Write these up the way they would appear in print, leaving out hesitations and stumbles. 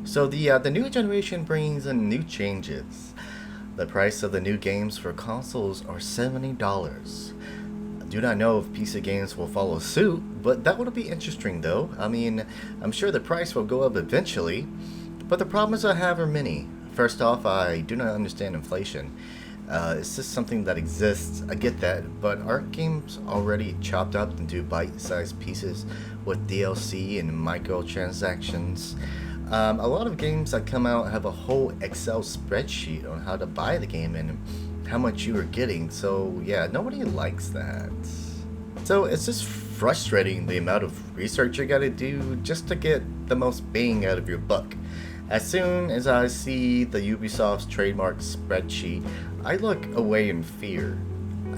So the new generation brings in new changes. The price of the new games for consoles are $70. I do not know if PC games will follow suit, but that would be interesting though. I mean, I'm sure the price will go up eventually, but the problems I have are many. First off, I do not understand inflation. It's just something that exists. I get that, but aren't games already chopped up into bite-sized pieces with DLC and microtransactions? A lot of games that come out have a whole Excel spreadsheet on how to buy the game and how much you are getting. So yeah, nobody likes that. So it's just frustrating the amount of research you gotta do just to get the most bang out of your buck. As soon as I see the Ubisoft's trademark spreadsheet, I look away in fear.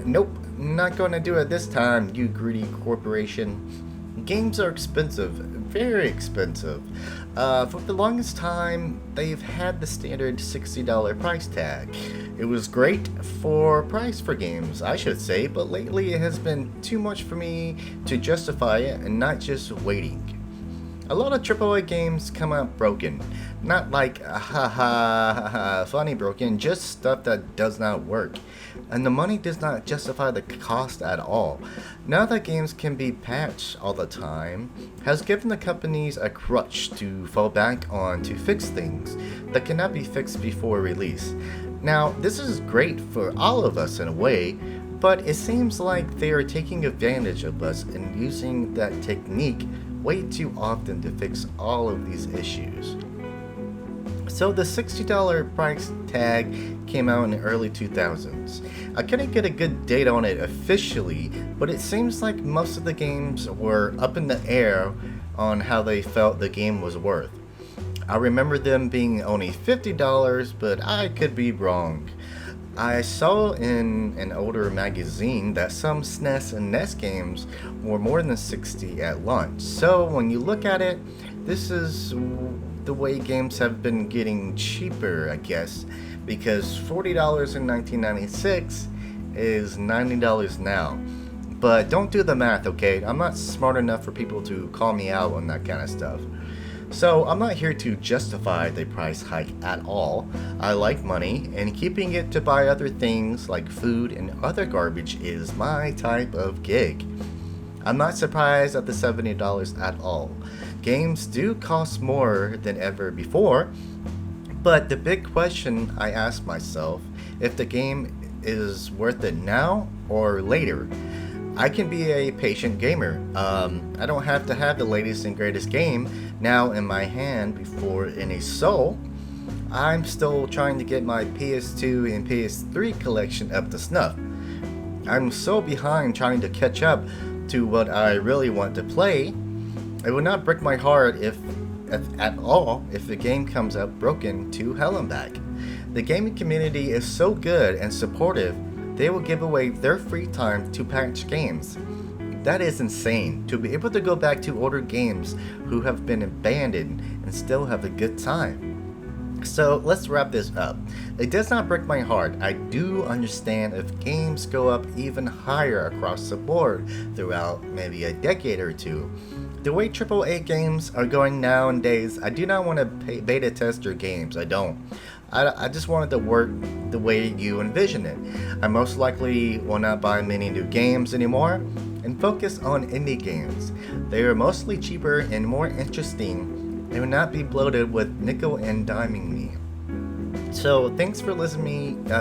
Nope, not gonna do it this time, you greedy corporation. Games are expensive, very expensive. For the longest time, they've had the standard $60 price tag. It was great for price for games, I should say, but lately it has been too much for me to justify it and not just waiting. A lot of AAA games come out broken. Not like funny broken, just stuff that does not work. And the money does not justify the cost at all. Now that games can be patched all the time, has given the companies a crutch to fall back on to fix things that cannot be fixed before release. Now, this is great for all of us in a way, but it seems like they are taking advantage of us and using that technique way too often to fix all of these issues. So the $60 price tag came out in the early 2000s. I couldn't get a good date on it officially, but it seems like most of the games were up in the air on how they felt the game was worth. I remember them being only $50, but I could be wrong. I saw in an older magazine that some SNES and NES games were more than $60 at launch. So when you look at it, this is the way games have been getting cheaper, I guess, because $40 in 1996 is $90 now. But don't do the math, okay? I'm not smart enough for people to call me out on that kind of stuff. So I'm not here to justify the price hike at all. I like money, and keeping it to buy other things like food and other garbage is my type of gig. I'm not surprised at the $70 at all. Games do cost more than ever before, but the big question I ask myself, if the game is worth it now or later. I can be a patient gamer. I don't have to have the latest and greatest game now in my hand before any soul. I'm still trying to get my PS2 and PS3 collection up to snuff. I'm so behind trying to catch up to what I really want to play. It would not break my heart if at all if the game comes out broken to hell and back. The gaming community is so good and supportive. They will give away their free time to patch games. That is insane, to be able to go back to older games who have been abandoned and still have a good time. So let's wrap this up. It does not break my heart. I do understand if games go up even higher across the board throughout maybe a decade or two. The way AAA games are going nowadays, I do not want to beta test your games. I don't. I just want it to work the way you envision it. I most likely will not buy many new games anymore and focus on indie games. They are mostly cheaper and more interesting and will not be bloated with nickel and diming me. So thanks for listening me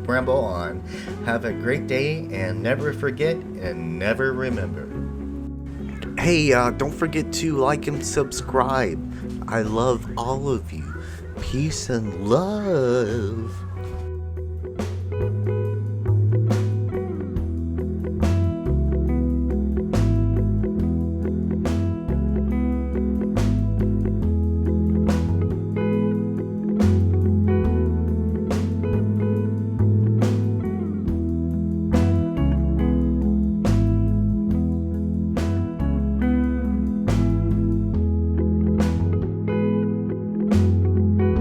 ramble on. Have a great day and never forget and never remember. Hey, don't forget to like and subscribe. I love all of you. Peace and love.